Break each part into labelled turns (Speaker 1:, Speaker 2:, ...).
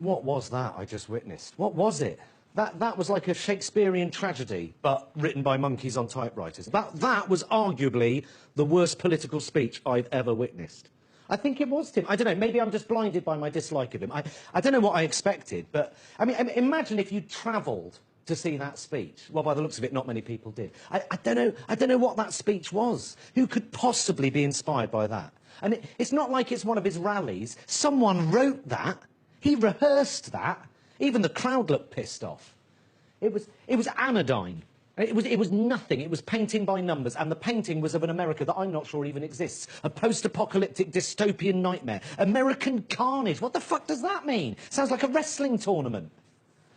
Speaker 1: What was that I just witnessed? What was it? That was like a Shakespearean tragedy, but written by monkeys on typewriters. That was arguably the worst political speech I've ever witnessed. I think it was, Tim. I don't know, maybe I'm just blinded by my dislike of him. I don't know what I expected, but, I mean, imagine if you travelled to see that speech. Well, by the looks of it, not many people did. I don't know what that speech was. Who could possibly be inspired by that? And it's not like it's one of his rallies. Someone wrote that. He rehearsed that. Even the crowd looked pissed off. It was anodyne. It was nothing. It was painting by numbers, and the painting was of an America that I'm not sure even exists. A post-apocalyptic dystopian nightmare. American carnage. What the fuck does that mean? Sounds like a wrestling tournament.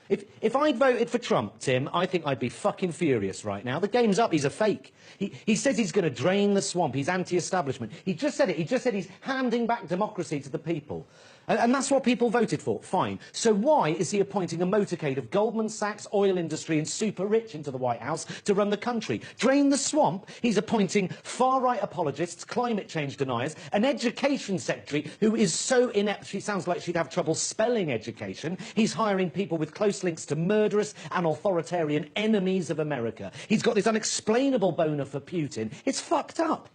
Speaker 1: If I'd voted for Trump, Tim, I think I'd be fucking furious right now. The game's up. He's a fake. He says he's going to drain the swamp. He's anti-establishment. He just said it. He just said he's handing back democracy to the people. And that's what people voted for. Fine. So why is he appointing a motorcade of Goldman Sachs, oil industry and super rich into the White House to run the country? Drain the swamp? He's appointing far-right apologists, climate change deniers, an education secretary who is so inept she sounds like she'd have trouble spelling education. He's hiring people with close links to murderous and authoritarian enemies of America. He's got this unexplainable boner for Putin. It's fucked up.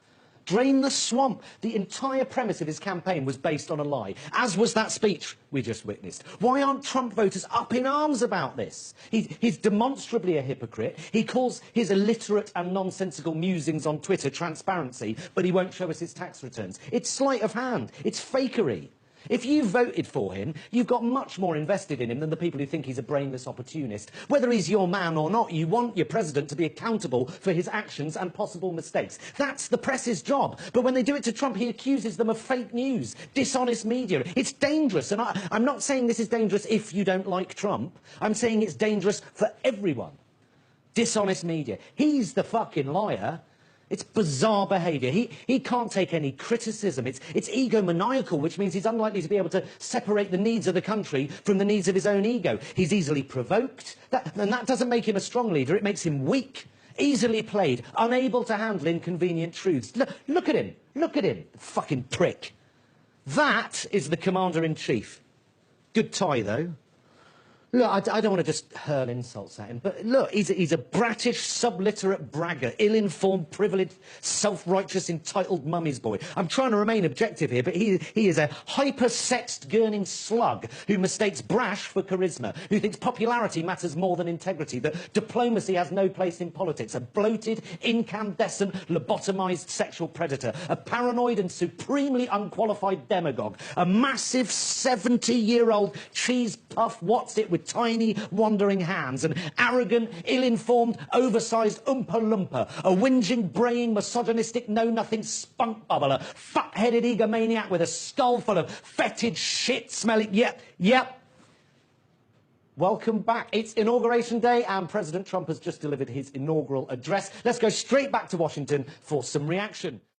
Speaker 1: Drain the swamp. The entire premise of his campaign was based on a lie, as was that speech we just witnessed. Why aren't Trump voters up in arms about this? He's demonstrably a hypocrite. He calls his illiterate and nonsensical musings on Twitter transparency, but he won't show us his tax returns. It's sleight of hand. It's fakery. If you voted for him, you've got much more invested in him than the people who think he's a brainless opportunist. Whether he's your man or not, you want your president to be accountable for his actions and possible mistakes. That's the press's job. But when they do it to Trump, he accuses them of fake news, dishonest media. It's dangerous. And I'm not saying this is dangerous if you don't like Trump. I'm saying it's dangerous for everyone. Dishonest media. He's the fucking liar. It's bizarre behaviour. He can't take any criticism. It's egomaniacal, which means he's unlikely to be able to separate the needs of the country from the needs of his own ego. He's easily provoked, and that doesn't make him a strong leader. It makes him weak, easily played, unable to handle inconvenient truths. Look at him. Look at him, fucking prick. That is the Commander-in-Chief. Good tie, though. Look, I don't want to just hurl insults at him, but look, he's a brattish, subliterate bragger, ill-informed, privileged, self-righteous, entitled mummy's boy. I'm trying to remain objective here, but he is a hyper-sexed, gurning slug who mistakes brash for charisma, who thinks popularity matters more than integrity, that diplomacy has no place in politics, a bloated, incandescent, lobotomized sexual predator, a paranoid and supremely unqualified demagogue, a massive 70-year-old cheese-puff what's-it with tiny, wandering hands, an arrogant, ill-informed, oversized Oompa Loompa, a whinging, braying, misogynistic, know-nothing spunk bubbler, fat-headed egomaniac with a skull full of fetid shit-smelling... Yep. Welcome back. It's Inauguration Day, and President Trump has just delivered his inaugural address. Let's go straight back to Washington for some reaction.